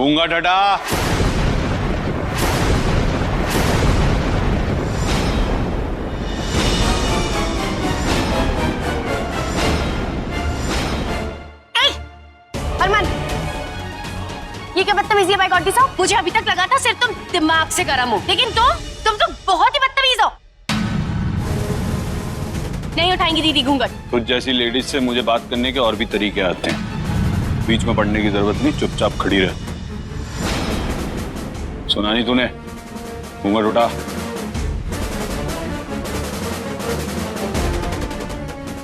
घूंघट हटा। हरमन, ये क्या बदतमीजी है भाई गॉडी साहब? मुझे अभी तक लगा था सिर्फ तुम दिमाग से गर्म हो, लेकिन तुम तो बहुत ही बदतमीज हो। नहीं उठाएंगी दीदी घूंघट। कुछ जैसी लेडीज से मुझे बात करने के और भी तरीके आते हैं, बीच में पड़ने की जरूरत नहीं, चुपचाप खड़ी रह। सुना नहीं तूने? घूंघट उठा।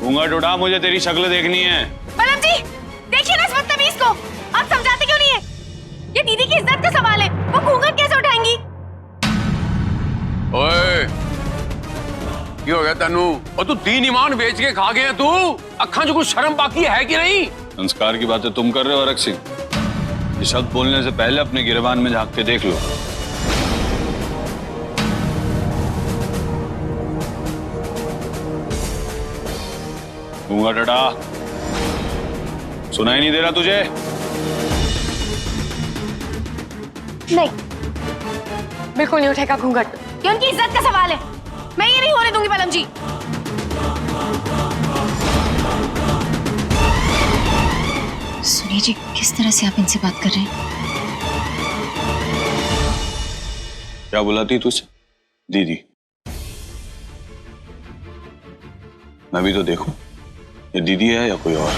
घूंघट उठा, मुझे तेरी शक्ल देखनी है। पलम जी, देखिए ना इस बदतमीज को, आप समझाते क्यों नहीं है? ये दीदी की इज्जत का सवाल है, वो घूंघट कैसे उठाएंगी? ओए, की हो गया तेनू? और तू दीन ईमान बेच के खा गया तू? अखा जो कुछ शर्म बाकी है कि नहीं? संस्कार की बातें तुम कर रहे हो अरक सिंह। ये शब्द बोलने से पहले अपने गिरबान में झांक के देख लो। घूंघट हटा। सुनाई नहीं दे रहा तुझे? नहीं, बिल्कुल नहीं उठेगा घूंघट। ये उनकी इज्जत का सवाल है, मैं ये नहीं होने दूंगी पलम जी। सुनिए जी, किस तरह से आप इनसे बात कर रहे हैं? क्या बुलाती तुझसे? दीदी। मैं भी तो देखूं, ये दीदी है या कोई और?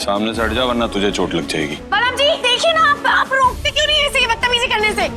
सामने से हट जा वरना तुझे चोट लग जाएगी। पलम जी देखिए ना, आप रोकते क्यों नहीं ऐसे बदतमीजी करने से?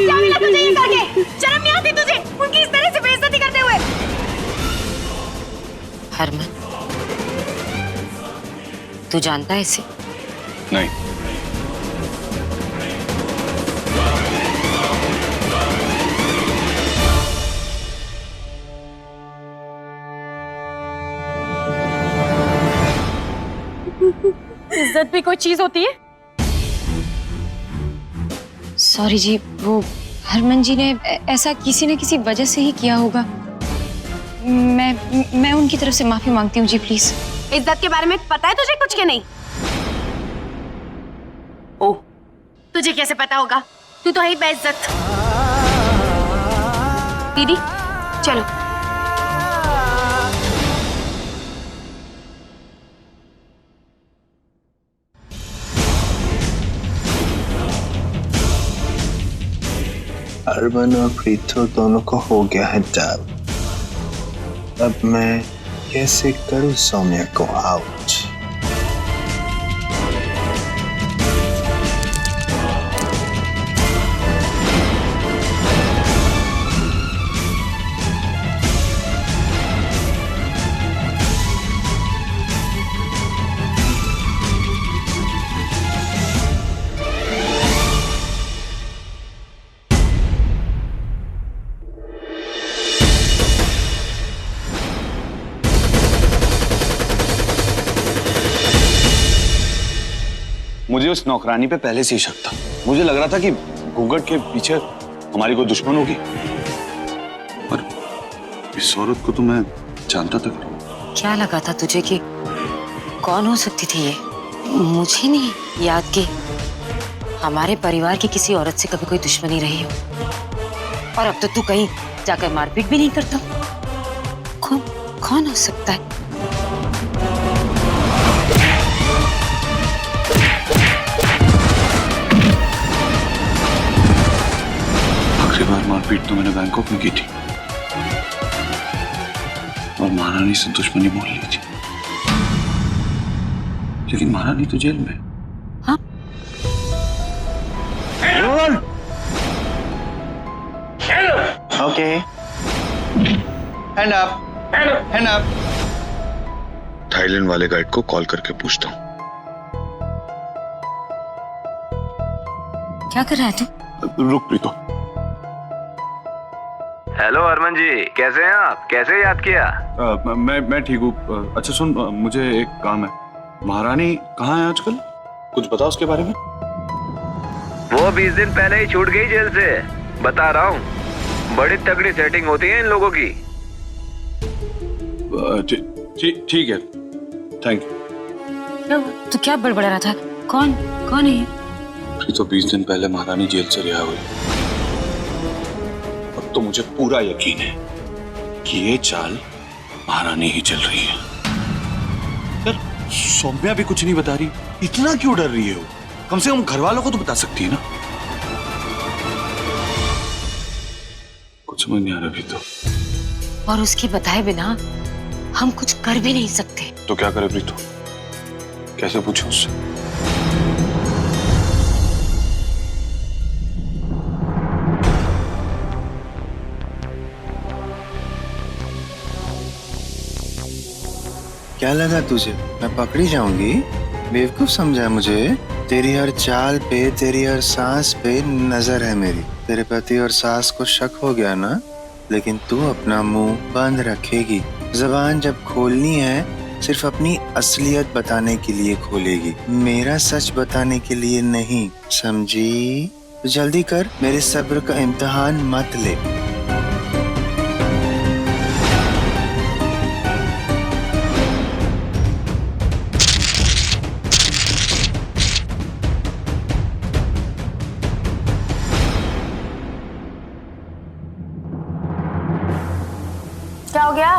क्या मिला तुझे ये करके? शर्म नहीं आती तुझे उनकी इस तरह से बेइज्जती करते हुए? हरमन, तू जानता है इसे? नहीं। इज्जत भी कोई चीज होती है? सॉरी जी, वो हरमन जी ने ऐसा किसी न किसी वजह से ही किया होगा। मैं उनकी तरफ से माफी मांगती हूँ जी, प्लीज। इज्जत के बारे में पता है तुझे कुछ के नहीं? ओह, तुझे कैसे पता होगा? तू तो है बेइज्जत। दीदी चलो। हरमन और प्रीतो दोनों को हो गया है डर। अब मैं कैसे करूं सौम्या को आउट? मुझे उस नौकरानी पे पहले से ही शक था। मुझे लग रहा था कि घूंघट के पीछे हमारी कोई दुश्मन होगी, पर इस औरत को तो मैं जानता था। क्या लगा था तुझे कि कौन हो सकती थी ये? मुझे नहीं याद कि हमारे परिवार की किसी औरत से कभी कोई दुश्मनी रही हो। और अब तो तू कहीं जाकर मारपीट भी नहीं करता। कौन हो सकता है? आखिरी बार मारपीट तो मैंने बैंकॉक में की थी और महारानी से दुश्मनी बोल ली थी। लेकिन महारानी तो जेल में। हाँ? Okay, hand up, hand up. Thailand वाले गाइड को कॉल करके पूछता हूँ। क्या कर रहा है तू? रुक प्रीतो। हेलो अरमान जी, कैसे हैं आप? कैसे याद किया? मैं ठीक हूँ। अच्छा सुन, मुझे एक काम है। महारानी कहाँ है आजकल? कुछ बता उसके बारे में। वो 20 दिन पहले ही छूट गई जेल से। बता रहा हूँ, बड़ी तगड़ी सेटिंग होती है इन लोगों की। ठीक है, थैंक यू। तो क्या बड़बड़ा रहा था? कौन कौन है ये? तो 20 दिन पहले महारानी जेल से रिहा हुई। अब तो मुझे पूरा यकीन है कि ये चाल महारानी ही चल रही है। यार सौम्या भी कुछ नहीं बता रही, इतना क्यों डर रही है वो? कम से कम घर वालों को तो बता सकती है ना। कुछ समझ नहीं आ रहा अभी तो। और उसके बताए बिना हम कुछ कर भी नहीं सकते। तो क्या करे प्रीतो? कैसे पूछूं उससे? क्या लगा तुझे मैं पकड़ी जाऊंगी? बेवकूफ समझा मुझे? तेरी हर चाल पे, तेरी हर सांस पे नजर है मेरी। तेरे पति और सास को शक हो गया ना, लेकिन तू अपना मुंह बंद रखेगी। जबान जब खोलनी है सिर्फ अपनी असलियत बताने के लिए खोलेगी, मेरा सच बताने के लिए नहीं, समझी? तो जल्दी कर, मेरे सब्र का इम्तिहान मत ले। क्या हो गया?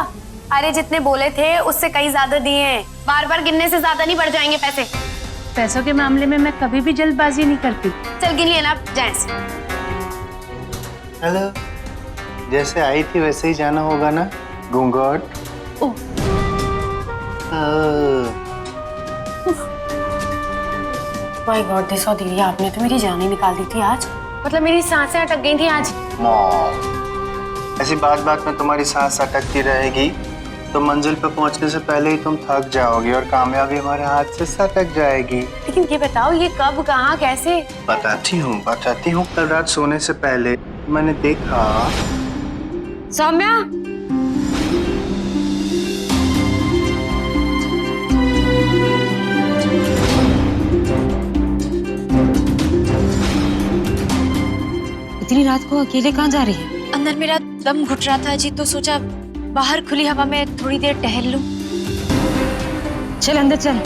अरे जितने बोले थे उससे कई ज्यादा दिए हैं। बार बार गिनने से ज्यादा नहीं बढ़ जाएंगे पैसे। पैसों के मामले में मैं कभी भी जल्दबाजी नहीं करती। चल गिन लेना जैस। हेलो, जैसे आई थी वैसे ही जाना होगा ना घूंघट? ओह। माय गॉड दिसो दीदी, आपने तो मेरी जान ही निकाल दी थी आज। मतलब मेरी सांसें अटक गई थी आज। ऐसी बात बात में तुम्हारी सांस अटकती रहेगी तो मंजिल पे पहुंचने से पहले ही तुम थक जाओगी और कामयाबी हमारे हाथ से सटक जाएगी। लेकिन ये बताओ, ये कब, कहाँ, कैसे? बताती हूँ। कल रात सोने से पहले मैंने देखा। सौम्या, इतनी रात को अकेले कहाँ जा रही है? अंदर मेरा दम घुट रहा था जी, तो सोचा बाहर खुली हवा में थोड़ी देर टहल लूं। चल अंदर चल।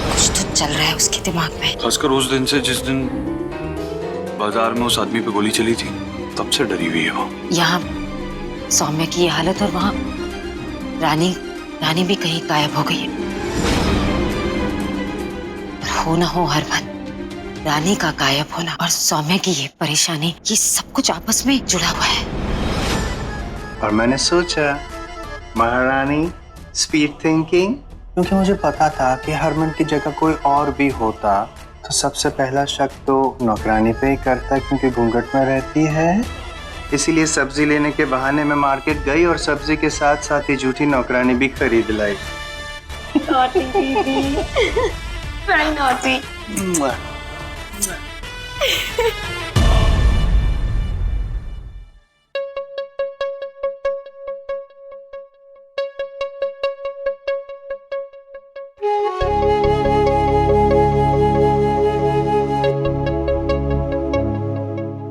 कुछ तो चल रहा है उसके दिमाग में। खासकर उस दिन से जिस दिन बाजार में उस आदमी पे गोली चली थी, तब से डरी हुई है वो। यहाँ सौम्या की ये हालत और वहाँ रानी भी कहीं गायब हो गई है। हो ना हो हरमन, रानी का गायब होना और सौम्या की ये परेशानी, ये सब कुछ आपस में जुड़ा हुआ है। और मैंने सोचा महारानी स्पीड थिंकिंग, क्योंकि मुझे पता था कि हरमन की जगह कोई और भी होता तो सबसे पहला शक तो नौकरानी पे ही करता, क्योंकि घूंघट में रहती है। इसीलिए सब्जी लेने के बहाने में मार्केट गई और सब्जी के साथ साथ ही झूठी नौकरानी भी खरीद लाई।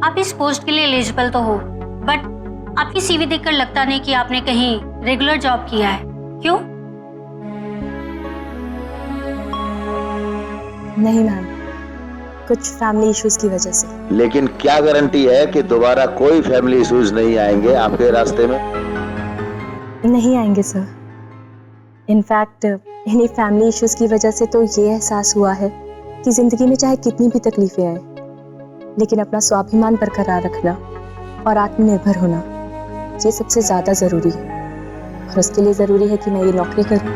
आप इस पोस्ट के लिए एलिजिबल तो हो, बट आपकी सीवी देखकर लगता नहीं कि आपने कहीं रेगुलर जॉब किया है। क्यों? नहीं मैम, कुछ फैमिली इश्यूज की वजह से। लेकिन क्या गारंटी है कि दोबारा कोई फैमिली इश्यूज नहीं आएंगे आपके रास्ते में? नहीं आएंगे सर। इनफैक्ट इन्हीं फैमिली इश्यूज की वजह से तो ये एहसास हुआ है कि जिंदगी में चाहे कितनी भी तकलीफें आए, लेकिन अपना स्वाभिमान बरकरार रखना और आत्मनिर्भर होना, ये सबसे ज्यादा जरूरी है। और उसके लिए ज़रूरी है कि मैं ये नौकरी करूं,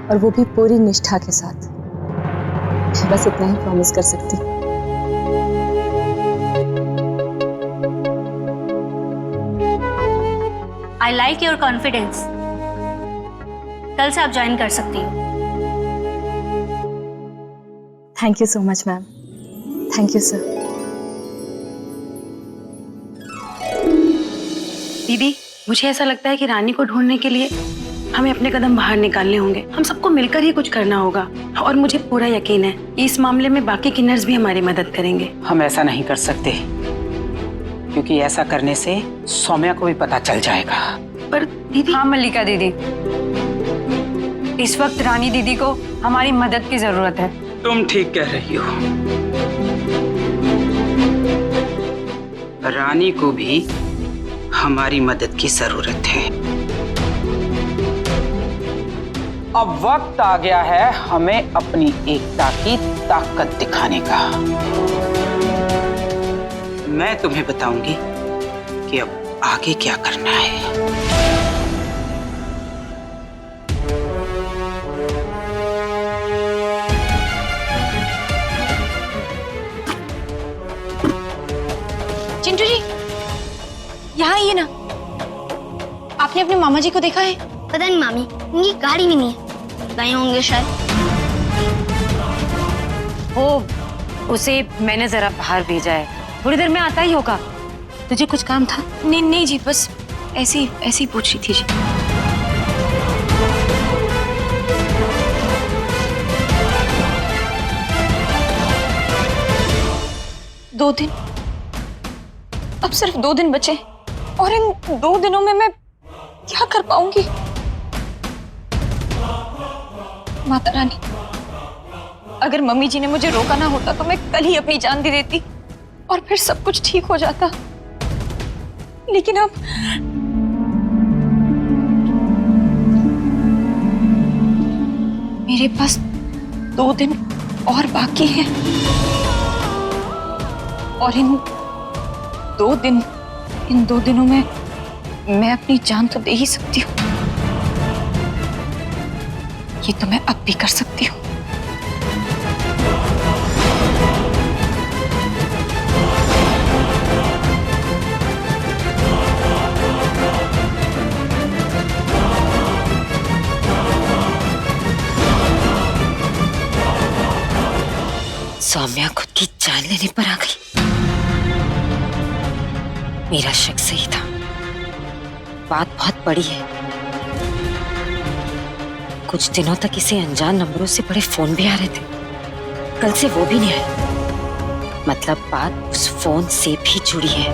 और वो भी पूरी निष्ठा के साथ। मैं बस इतना ही प्रॉमिस कर सकती हूँ। I like your confidence. कल से आप ज्वाइन कर सकती हो। Thank you so much ma'am. Thank you sir. दीदी, मुझे ऐसा लगता है कि रानी को ढूंढने के लिए हमें अपने कदम बाहर निकालने होंगे। हम सबको मिलकर ही कुछ करना होगा, और मुझे पूरा यकीन है कि इस मामले में बाकी किन्नर्स भी हमारी मदद करेंगे। हम ऐसा नहीं कर सकते, क्योंकि ऐसा करने से सौम्या को भी पता चल जाएगा। पर दीदी। हाँ मल्लिका दीदी, इस वक्त रानी दीदी को हमारी मदद की जरूरत है। तुम ठीक कह रही हो। रानी को भी हमारी मदद की जरूरत है। अब वक्त आ गया है हमें अपनी एकता की ताकत दिखाने का। मैं तुम्हें बताऊंगी कि अब आगे क्या करना है। चिंटू जी, यहाँ आइए ना। आपने अपने मामा जी को देखा है? पता नहीं मामी, उनकी गाड़ी भी नहीं है, गए होंगे शायद। वो उसे मैंने जरा बाहर भेजा है, थोड़ी देर में आता ही होगा। तुझे कुछ काम था? नहीं नहीं जी, बस ऐसे ही पूछ रही थी जी। दो दिन, अब सिर्फ 2 दिन बचे, और इन 2 दिनों में मैं क्या कर पाऊंगी? माता रानी, अगर मम्मी जी ने मुझे रोका ना होता तो मैं कल ही अपनी जान दे देती और फिर सब कुछ ठीक हो जाता। लेकिन अब मेरे पास 2 दिन और बाकी हैं, और इन 2 दिनों में मैं अपनी जान तो दे ही सकती हूँ। ये तो मैं अब भी कर सकती हूँ। सौम्या खुद की जान लेने पर आ गई। मेरा शक सही था, बात बहुत बड़ी है। कुछ दिनों तक इसे अनजान नंबरों से बड़े फोन भी आ रहे थे, कल से वो भी नहीं आए। मतलब बात उस फोन से भी जुड़ी है।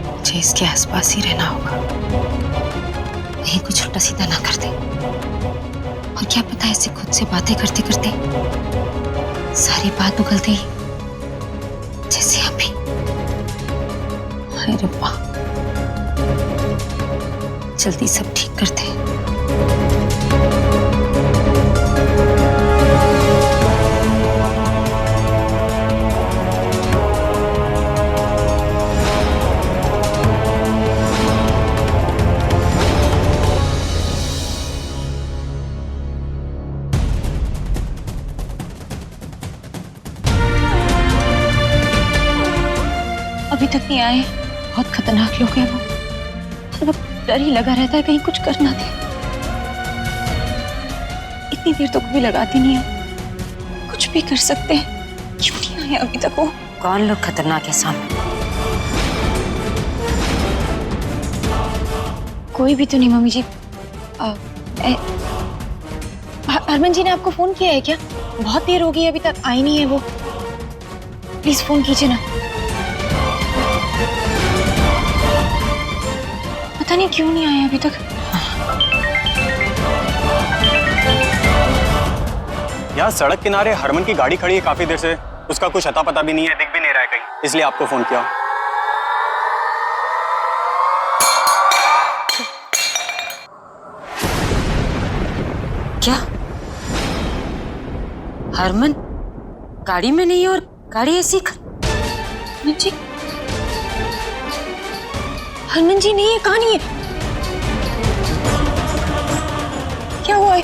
मुझे इसके आसपास ही रहना होगा, कहीं कुछ उल्टा सीधा ना कर दे। और क्या पता ऐसे खुद से बातें करते करते सारी बात उगलते ही, जैसे अभी। हाय रब्बा, जल्दी सब ठीक करते हैं। अभी तक नहीं आए, बहुत खतरनाक लोग हैं वो। मतलब डर ही लगा रहता है कहीं कुछ कर ना दे। इतनी देर तो कभी लगाती नहीं है, कुछ भी कर सकते हैं। क्यों नहीं आए अभी तक वो? कौन लोग खतरनाक है सामने? कोई भी तो नहीं मम्मी जी। हरमन जी ने आपको फोन किया है क्या? बहुत देर हो गई अभी तक आई नहीं है वो। प्लीज फोन कीजिए ना। पता नहीं क्यों नहीं आया अभी तक। यहाँ सड़क किनारे हरमन की गाड़ी खड़ी है काफी देर से, उसका कुछ अता पता भी नहीं है, दिख भी नहीं रहा है कहीं, इसलिए आपको फोन किया। क्या हरमन गाड़ी में नहीं है और गाड़ी ऐसी हरमन जी, हरमन जी नहीं है, कहाँ नहीं है? क्या हुआ है?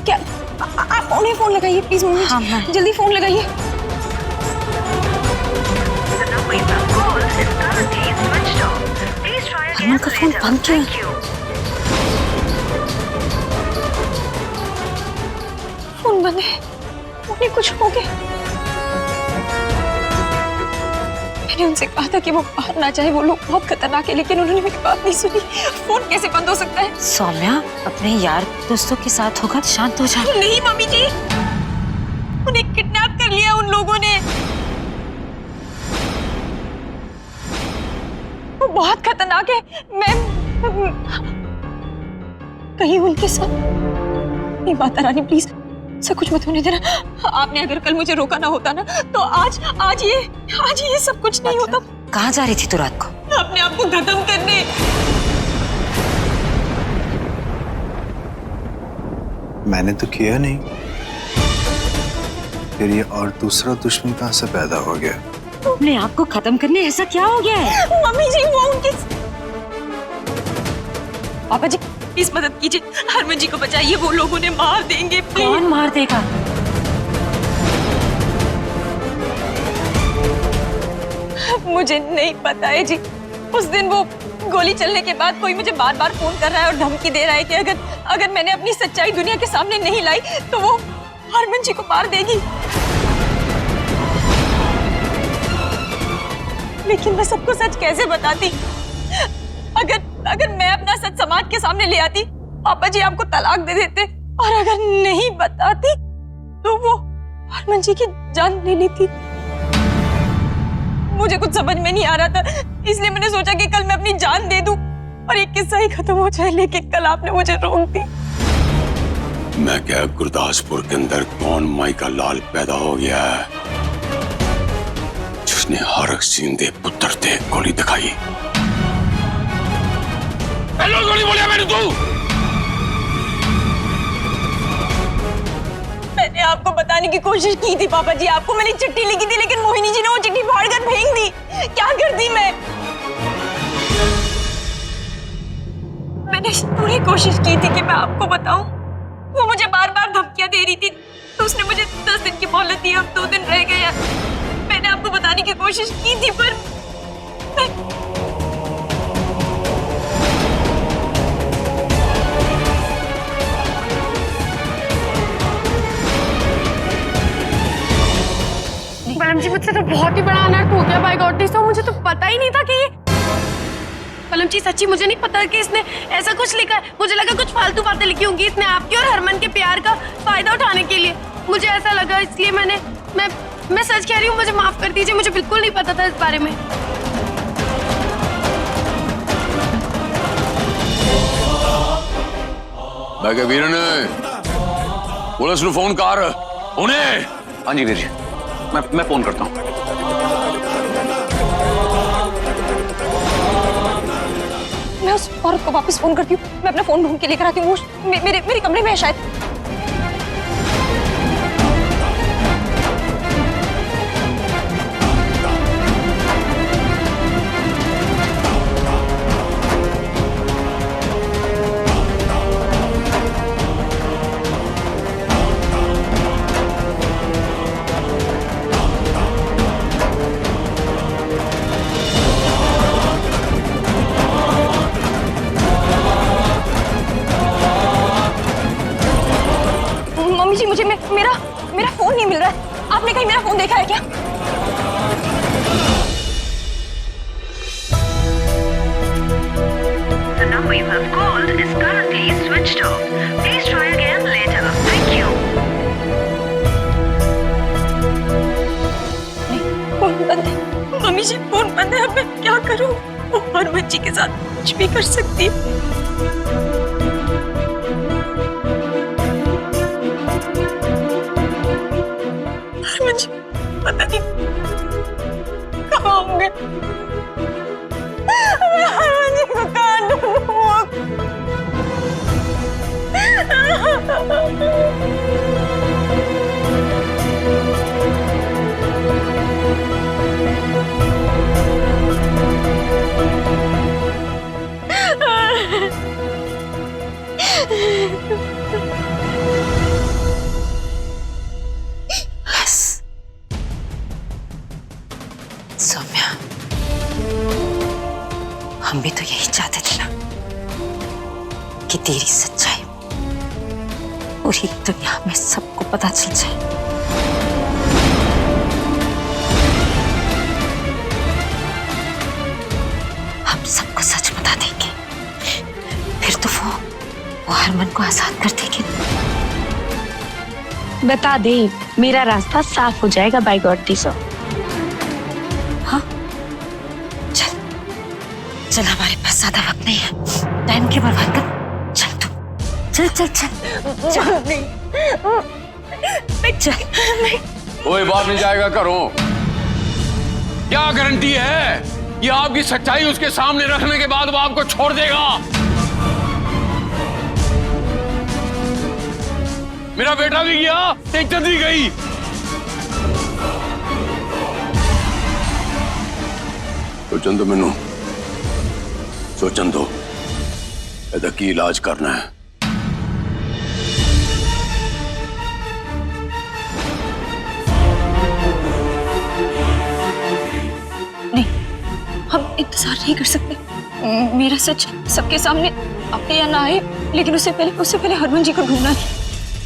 क्या आप उन्हें फोन लगाइए प्लीज मम्मी। हाँ, जल्दी फोन लगाइए। हरमन का फोन बंद क्यों है? फोन बंद है, उन्हें कुछ हो गया। मैंने उनसे कहा था कि वो बाहर ना जाए, वो लोग बहुत खतरनाक है, लेकिन उन्होंने मेरी बात नहीं सुनी। फोन कैसे बंद हो सकता है? सौम्या अपने यार दोस्तों के साथ होगा, शांत हो जा। नहीं मम्मी जी, उन्हें किडनैप कर लिया उन लोगों ने। वो बहुत खतरनाक है। मैं कहीं उनके साथ नहीं। माता रानी प्लीज ऐसा कुछ मत होने देना। आपने अगर कल मुझे रोका ना होता ना, तो आज ये सब कुछ नहीं होता। कहाँ जा रही थी तू रात को? अपने आप को खत्म करने। मैंने तो किया नहीं, फिर ये और दूसरा दुश्मन कहाँ से पैदा हो गया? अपने आप को खत्म करने ऐसा क्या हो गया है? मम्मी जी वो उनके पापा जी प्लीज मदद कीजिए, हरमन जी को बचाइए, वो लोग उन्हें मार देंगे। कौन मार देगा? मुझे नहीं पता है जी। उस दिन वो गोली चलने के बाद कोई मुझे बार बार फोन कर रहा है और धमकी दे रहा है कि अगर मैंने अपनी सच्चाई दुनिया के सामने नहीं लाई तो वो हरमन जी को मार देगी। लेकिन मैं सबको सच कैसे बताती? अगर मैं अपना सच समाज के सामने ले आती, पापा जी आपको तलाक दे देते, और अगर नहीं बताती तो वो हरमन जी की जान ले लेती। मुझे कुछ समझ में नहीं आ रहा था, इसलिए मैंने सोचा कि कल मैं अपनी जान दे दूं और ये किस्सा ही खत्म हो जाए, लेकिन कल आपने मुझे रोक दी। मैं क्या गुरदासपुर के अंदर कौन माई का लाल पैदा हो गया है जिसने हर सींदे पुत्र ते गोली दिखाई? पहले गोली बोलिया मैंने तू। मैंने आपको बताने की कोशिश की थी पापा जी, आपको मैंने चिट्ठी लिखी थी, लेकिन मोहिनी जी ने वो चिट्ठी फाड़ कर फेंक दी। क्या करती मैंने पूरी कोशिश की थी कि मैं आपको बताऊं। वो मुझे बार बार धमकियां दे रही थी, तो उसने मुझे 10 दिन की मोहलत दी। अब 2 दिन रह गए। मैंने आपको बताने की कोशिश की थी, पर मैडम जी मुझसे तो बहुत ही बड़ा अनर्थ हो गया बाय गॉड। तो मुझे तो पता ही नहीं था कि पलम जी सच्ची मुझे नहीं पता कि इसने ऐसा कुछ लिखा है। मुझे लगा कुछ फालतू बातें लिखी होंगी इसने आपकी और हरमन के प्यार का फायदा उठाने के लिए। मुझे ऐसा लगा, इसलिए मैं सच कह रही हूँ, मुझे माफ कर दीजिए, मुझे बिल्कुल नहीं पता था इस बारे में। वीर ने पुलिस ਨੂੰ फोन कर उन्हें। हाँ जी वीर जी, मैं फोन करता हूँ। मैं उस औरत को वापस फोन करती हूँ। मैं अपना फोन ढूंढ के लेकर आती हूँ। वो मेरे कमरे में है शायद। जी मुझे मेरा फोन नहीं मिल रहा है। आपने कहीं मेरा फोन देखा है क्या? The number you have called is currently switched off. Please try again later. Thank you. Phone बंद है। मम्मी जी फोन बंद है। अब मैं क्या करूं? वो हरमन जी के साथ कुछ भी कर सकती है। पता नहीं कहाँ होंगे। मुझे को कहाँ ढूंढूं? सौम्या, हम भी तो यही चाहते थे ना कि तेरी सच्चाई पूरी दुनिया में सबको पता चल जाए। हम सबको सच बता देंगे, फिर तो वो हरमन को आजाद कर देंगे। बता दे, मेरा रास्ता साफ हो जाएगा बाय गॉड दीसो। हाँ, चल चल, हमारे पास ज्यादा वक्त नहीं है, टाइम की बर्बाद कर। चल तू, चल चल चल चल चल। कोई बात नहीं जाएगा करो। क्या गारंटी है कि आपकी सच्चाई उसके सामने रखने के बाद वो आपको छोड़ देगा? मेरा बेटा भी गया, इज्जत भी गई। सोचन दो मैनू, सोचन दो, ਇਹਦਾ ਕੀ इलाज करना है। नहीं, हम इंतजार नहीं कर सकते। मेरा सच सबके सामने आए या ना आए, लेकिन उससे पहले हरमन जी को ढूंढना है।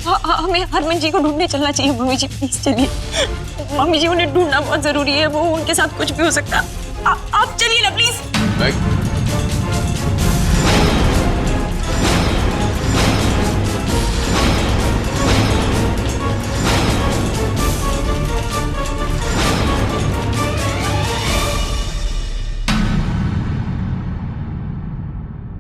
हमें हरमन जी को ढूंढने चलना चाहिए। मम्मी जी प्लीज चलिए, मम्मी जी उन्हें ढूंढना बहुत जरूरी है। वो उनके साथ कुछ भी हो सकता है। आप चलिए ना प्लीज।